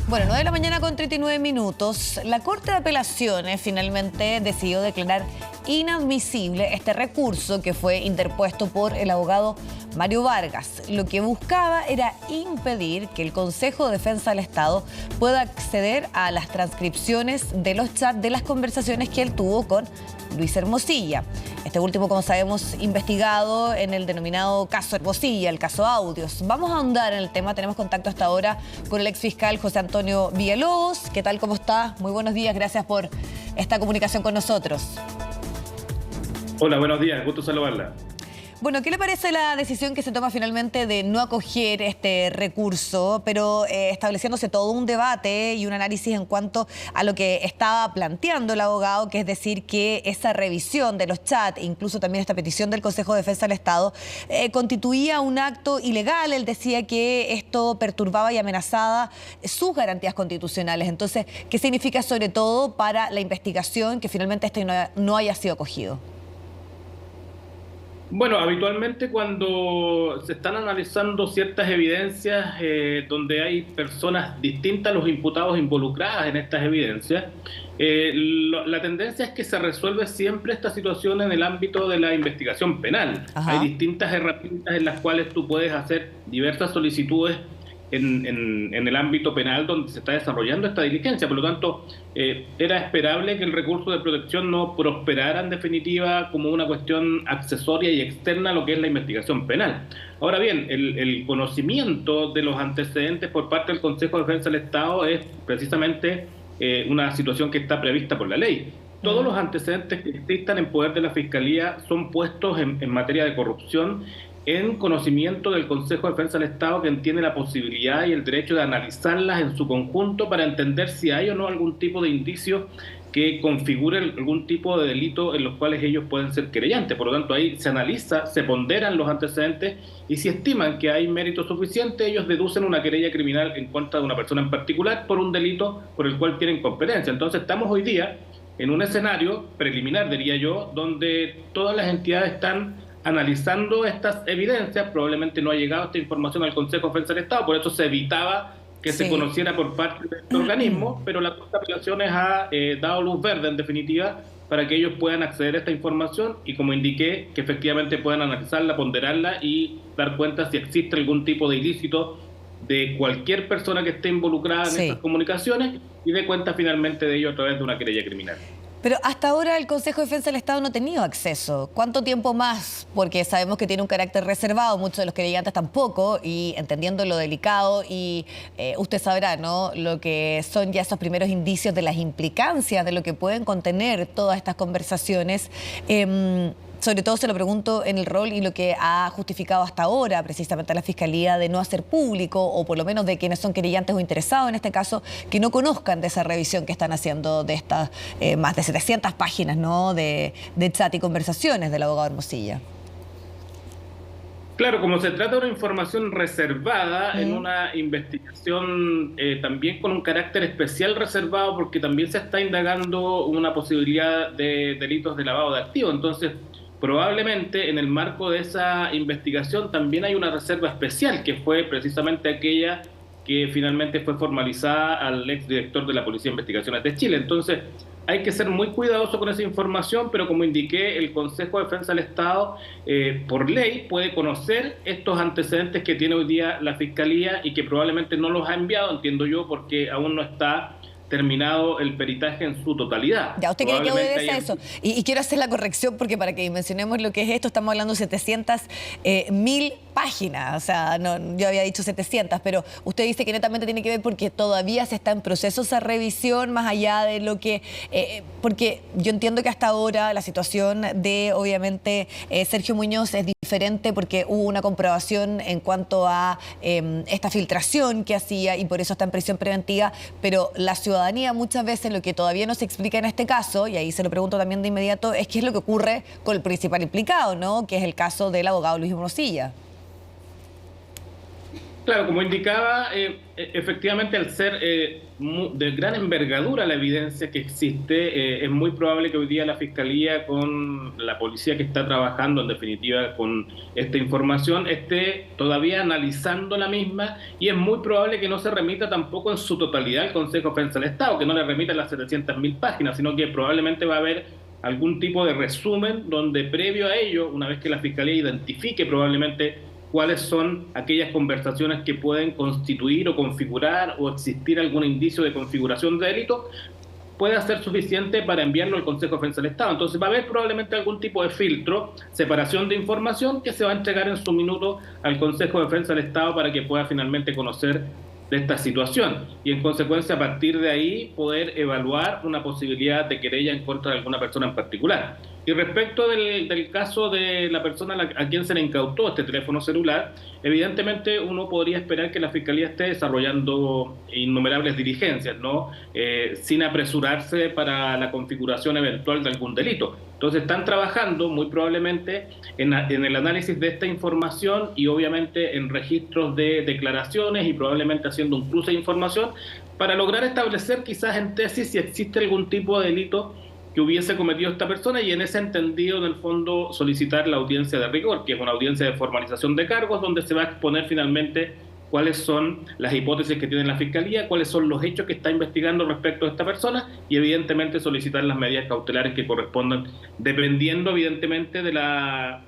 Bueno, 9 de la mañana con 39 minutos. La Corte de Apelaciones finalmente decidió declarar inadmisible este recurso que fue interpuesto por el abogado Mario Vargas. Lo que buscaba era impedir que el Consejo de Defensa del Estado pueda acceder a las transcripciones de los chats de las conversaciones que él tuvo con Luis Hermosilla. Este último, como sabemos, investigado en el denominado caso Hermosilla, el caso Audios. Vamos a ahondar en el tema. Tenemos contacto hasta ahora con el exfiscal José Antonio Villalobos. ¿Qué tal? ¿Cómo está? Muy buenos días. Gracias por esta comunicación con nosotros. Hola, buenos días. Gusto saludarla. Bueno, ¿qué le parece la decisión que se toma finalmente de no acoger este recurso, pero estableciéndose todo un debate y un análisis en cuanto a lo que estaba planteando el abogado, que es decir, que esa revisión de los chats, incluso también esta petición del Consejo de Defensa del Estado, constituía un acto ilegal? Él decía que esto perturbaba y amenazaba sus garantías constitucionales. Entonces, ¿qué significa sobre todo para la investigación que finalmente este no haya sido acogido? Bueno, habitualmente cuando se están analizando ciertas evidencias donde hay personas distintas a los imputados involucradas en estas evidencias, la tendencia es que se resuelve siempre esta situación en el ámbito de la investigación penal. Ajá. Hay distintas herramientas en las cuales tú puedes hacer diversas solicitudes en el ámbito penal donde se está desarrollando esta diligencia. Por lo tanto, era esperable que el recurso de protección no prosperara en definitiva como una cuestión accesoria y externa a lo que es la investigación penal. Ahora bien, el conocimiento de los antecedentes por parte del Consejo de Defensa del Estado es precisamente una situación que está prevista por la ley. Todos los antecedentes que existan en poder de la Fiscalía son puestos en materia de corrupción en conocimiento del Consejo de Defensa del Estado, que tiene la posibilidad y el derecho de analizarlas en su conjunto para entender si hay o no algún tipo de indicio que configure algún tipo de delito en los cuales ellos pueden ser querellantes. Por lo tanto, ahí se analiza, se ponderan los antecedentes y si estiman que hay mérito suficiente, ellos deducen una querella criminal en contra de una persona en particular por un delito por el cual tienen competencia. Entonces, estamos hoy día en un escenario preliminar, diría yo, donde todas las entidades están analizando estas evidencias. Probablemente no ha llegado esta información al Consejo de Defensa del Estado, por eso se evitaba que se conociera por parte de este organismo, pero la Corte de Apelaciones ha dado luz verde, en definitiva, para que ellos puedan acceder a esta información y, como indiqué, que efectivamente puedan analizarla, ponderarla y dar cuenta si existe algún tipo de ilícito de cualquier persona que esté involucrada en estas comunicaciones y dé cuenta finalmente de ello a través de una querella criminal. Pero hasta ahora el Consejo de Defensa del Estado no ha tenido acceso. ¿Cuánto tiempo más? Porque sabemos que tiene un carácter reservado, muchos de los querellantes tampoco, y entendiendo lo delicado, y usted sabrá, ¿no?, lo que son ya esos primeros indicios de las implicancias de lo que pueden contener todas estas conversaciones. Sobre todo se lo pregunto en el rol y lo que ha justificado hasta ahora precisamente a la Fiscalía de no hacer público, o por lo menos de quienes son querellantes o interesados en este caso, que no conozcan de esa revisión que están haciendo de estas más de 700 páginas, ¿no?, de chat y conversaciones del abogado Hermosilla. Claro, como se trata de una información reservada en una investigación también con un carácter especial reservado, porque también se está indagando una posibilidad de delitos de lavado de activos. Entonces, probablemente en el marco de esa investigación también hay una reserva especial, que fue precisamente aquella que finalmente fue formalizada al exdirector de la Policía de Investigaciones de Chile. Entonces, hay que ser muy cuidadoso con esa información, pero como indiqué, el Consejo de Defensa del Estado, por ley, puede conocer estos antecedentes que tiene hoy día la Fiscalía y que probablemente no los ha enviado, entiendo yo, porque aún no está terminado el peritaje en su totalidad. Ya, usted quiere que obedezca eso. Y quiero hacer la corrección porque para que dimensionemos lo que es esto, estamos hablando de 700.000 páginas. O sea, no, yo había dicho 700, pero usted dice que netamente tiene que ver porque todavía se está en proceso esa revisión, más allá de lo que... porque yo entiendo que hasta ahora la situación de, obviamente, Sergio Muñoz es diferente porque hubo una comprobación en cuanto a esta filtración que hacía y por eso está en prisión preventiva, pero la ciudadanía muchas veces lo que todavía no se explica en este caso, y ahí se lo pregunto también de inmediato, es qué es lo que ocurre con el principal implicado, ¿no?, que es el caso del abogado Luis Hermosilla. Claro, como indicaba, efectivamente al ser de gran envergadura la evidencia que existe, es muy probable que hoy día la Fiscalía, con la policía que está trabajando en definitiva con esta información, esté todavía analizando la misma, y es muy probable que no se remita tampoco en su totalidad al Consejo de Defensa del Estado, que no le remita las 700.000 páginas, sino que probablemente va a haber algún tipo de resumen donde previo a ello, una vez que la Fiscalía identifique probablemente cuáles son aquellas conversaciones que pueden constituir o configurar o existir algún indicio de configuración de delito, pueda ser suficiente para enviarlo al Consejo de Defensa del Estado. Entonces va a haber probablemente algún tipo de filtro, separación de información que se va a entregar en su minuto al Consejo de Defensa del Estado para que pueda finalmente conocer de esta situación y en consecuencia a partir de ahí poder evaluar una posibilidad de querella en contra de alguna persona en particular. Y respecto del caso de la persona a quien se le incautó este teléfono celular, evidentemente uno podría esperar que la Fiscalía esté desarrollando innumerables diligencias, ¿no? Sin apresurarse para la configuración eventual de algún delito. Entonces están trabajando muy probablemente en el análisis de esta información y obviamente en registros de declaraciones y probablemente haciendo un cruce de información para lograr establecer quizás en tesis si existe algún tipo de delito que hubiese cometido esta persona y en ese entendido, en el fondo, solicitar la audiencia de rigor, que es una audiencia de formalización de cargos donde se va a exponer finalmente cuáles son las hipótesis que tiene la Fiscalía, cuáles son los hechos que está investigando respecto a esta persona y evidentemente solicitar las medidas cautelares que correspondan, dependiendo evidentemente de la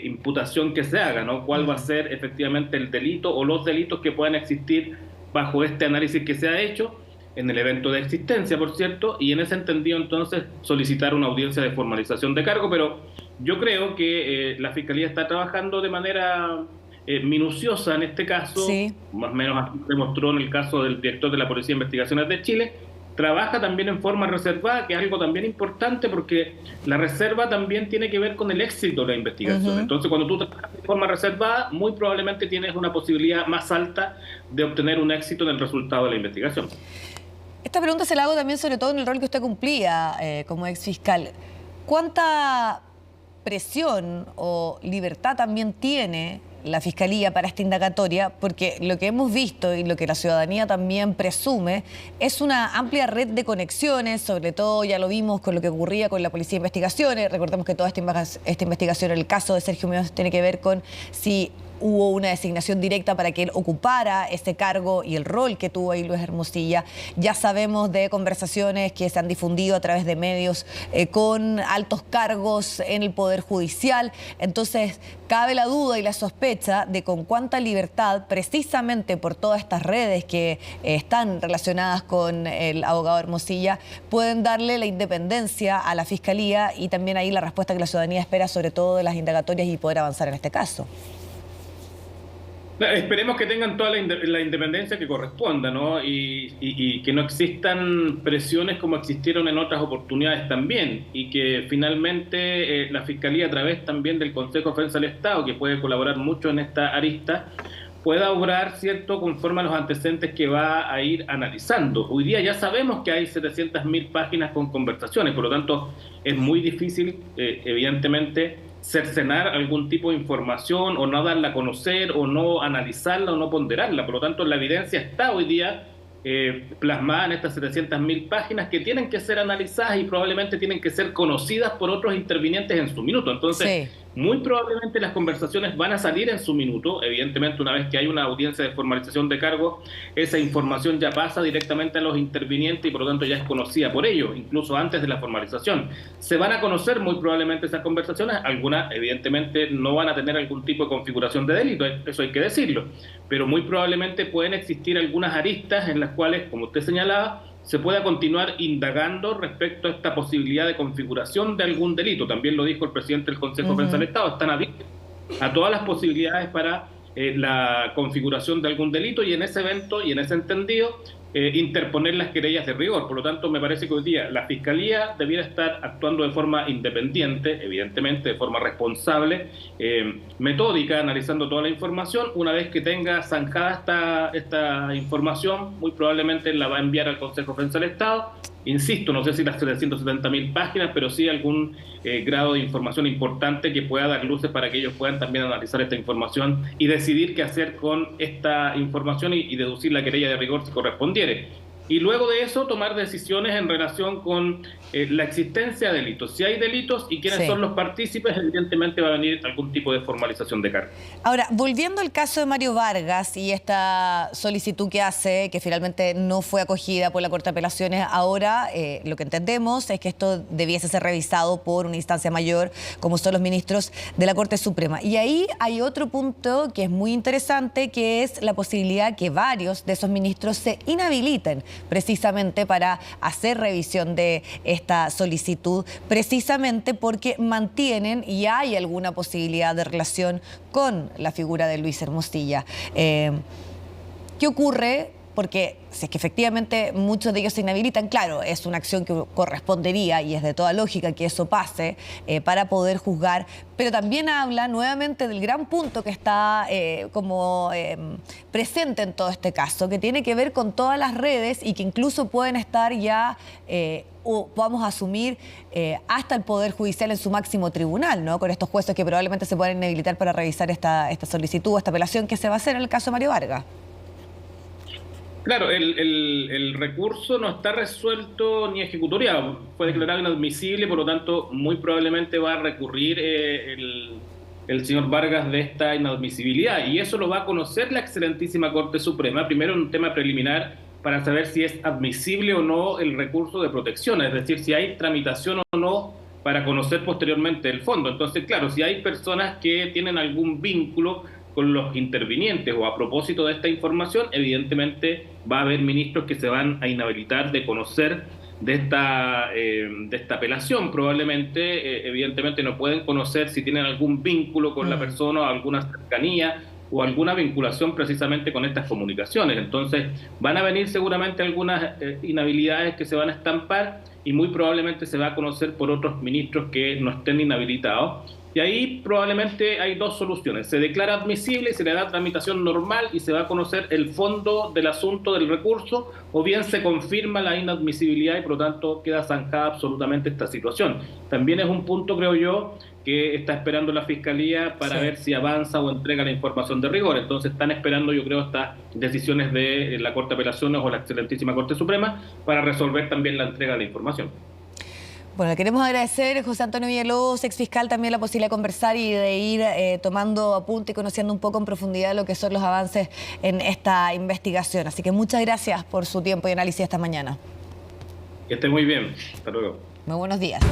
imputación que se haga, ¿no? Cuál va a ser efectivamente el delito o los delitos que puedan existir bajo este análisis que se ha hecho en el evento de existencia, por cierto, y en ese entendido entonces solicitar una audiencia de formalización de cargo, pero yo creo que la Fiscalía está trabajando de manera minuciosa en este caso, sí. Más o menos así se demostró en el caso del director de la Policía de Investigaciones de Chile. Trabaja también en forma reservada, que es algo también importante porque la reserva también tiene que ver con el éxito de la investigación. Entonces, cuando tú trabajas de forma reservada, muy probablemente tienes una posibilidad más alta de obtener un éxito en el resultado de la investigación. Esta pregunta se la hago también sobre todo en el rol que usted cumplía como exfiscal. ¿Cuánta presión o libertad también tiene la Fiscalía para esta indagatoria? Porque lo que hemos visto y lo que la ciudadanía también presume es una amplia red de conexiones, sobre todo ya lo vimos con lo que ocurría con la Policía de Investigaciones. Recordemos que toda esta investigación, el caso de Sergio Muñoz, tiene que ver con si hubo una designación directa para que él ocupara ese cargo y el rol que tuvo ahí Luis Hermosilla. Ya sabemos de conversaciones que se han difundido a través de medios con altos cargos en el Poder Judicial. Entonces, cabe la duda y la sospecha de con cuánta libertad, precisamente por todas estas redes que están relacionadas con el abogado Hermosilla, pueden darle la independencia a la Fiscalía y también ahí la respuesta que la ciudadanía espera, sobre todo de las indagatorias y poder avanzar en este caso. Esperemos que tengan toda la independencia que corresponda, ¿no? Y que no existan presiones como existieron en otras oportunidades también, y que finalmente la Fiscalía, a través también del Consejo de Defensa del Estado, que puede colaborar mucho en esta arista, pueda obrar, ¿cierto?, conforme a los antecedentes que va a ir analizando. Hoy día ya sabemos que hay 700.000 páginas con conversaciones, por lo tanto es muy difícil, evidentemente, cercenar algún tipo de información o no darla a conocer o no analizarla o no ponderarla. Por lo tanto, la evidencia está hoy día plasmada en estas 700.000 páginas que tienen que ser analizadas y probablemente tienen que ser conocidas por otros intervinientes en su minuto. Entonces, sí, muy probablemente las conversaciones van a salir en su minuto. Evidentemente, una vez que hay una audiencia de formalización de cargo, esa información ya pasa directamente a los intervinientes y por lo tanto ya es conocida por ellos, incluso antes de la formalización. Se van a conocer muy probablemente esas conversaciones. Algunas, evidentemente, no van a tener algún tipo de configuración de delito, eso hay que decirlo. Pero muy probablemente pueden existir algunas aristas en las cuales, como usted señalaba, se pueda continuar indagando respecto a esta posibilidad de configuración de algún delito. También lo dijo el presidente del Consejo de Defensa del Estado, están abiertos a todas las posibilidades para la configuración de algún delito y en ese evento y en ese entendido interponer las querellas de rigor. Por lo tanto, me parece que hoy día la Fiscalía debiera estar actuando de forma independiente, evidentemente de forma responsable, metódica, analizando toda la información. Una vez que tenga zanjada esta información, muy probablemente la va a enviar al Consejo de Defensa del Estado insisto, no sé si las 770.000 páginas, pero sí algún grado de información importante que pueda dar luces para que ellos puedan también analizar esta información y decidir qué hacer con esta información y deducir la querella de rigor si correspondiere. Y luego de eso tomar decisiones en relación con la existencia de delitos. Si hay delitos y quiénes son los partícipes, evidentemente va a venir algún tipo de formalización de cargo. Ahora, volviendo al caso de Mario Vargas y esta solicitud que hace, que finalmente no fue acogida por la Corte de Apelaciones, ahora lo que entendemos es que esto debiese ser revisado por una instancia mayor, como son los ministros de la Corte Suprema. Y ahí hay otro punto que es muy interesante, que es la posibilidad que varios de esos ministros se inhabiliten precisamente para hacer revisión de esta solicitud, precisamente porque mantienen y hay alguna posibilidad de relación con la figura de Luis Hermosilla. ¿Qué ocurre? Porque si es que efectivamente muchos de ellos se inhabilitan, claro, es una acción que correspondería y es de toda lógica que eso pase para poder juzgar, pero también habla nuevamente del gran punto que está presente en todo este caso, que tiene que ver con todas las redes y que incluso pueden estar ya, o podamos asumir, hasta el Poder Judicial en su máximo tribunal, ¿no? Con estos jueces que probablemente se puedan inhabilitar para revisar esta solicitud, esta apelación que se va a hacer en el caso de Mario Vargas. Claro, el recurso no está resuelto ni ejecutoriado. Fue declarado inadmisible, por lo tanto, muy probablemente va a recurrir el señor Vargas de esta inadmisibilidad. Y eso lo va a conocer la excelentísima Corte Suprema. Primero, un tema preliminar para saber si es admisible o no el recurso de protección, es decir, si hay tramitación o no para conocer posteriormente el fondo. Entonces, claro, si hay personas que tienen algún vínculo con los intervinientes o a propósito de esta información, evidentemente va a haber ministros que se van a inhabilitar de conocer de esta apelación. Probablemente, evidentemente no pueden conocer si tienen algún vínculo con la persona o alguna cercanía o alguna vinculación precisamente con estas comunicaciones. Entonces van a venir seguramente algunas inhabilidades que se van a estampar y muy probablemente se va a conocer por otros ministros que no estén inhabilitados. Y ahí probablemente hay dos soluciones. Se declara admisible y se le da tramitación normal y se va a conocer el fondo del asunto del recurso, o bien se confirma la inadmisibilidad y por lo tanto queda zanjada absolutamente esta situación. También es un punto, creo yo, que está esperando la Fiscalía para ver si avanza o entrega la información de rigor. Entonces están esperando, yo creo, estas decisiones de la Corte de Apelaciones o la excelentísima Corte Suprema para resolver también la entrega de la información. Bueno, le queremos agradecer, José Antonio Villalobos, exfiscal, también la posibilidad de conversar y de ir tomando apunte y conociendo un poco en profundidad lo que son los avances en esta investigación. Así que muchas gracias por su tiempo y análisis esta mañana. Que esté muy bien. Hasta luego. Muy buenos días.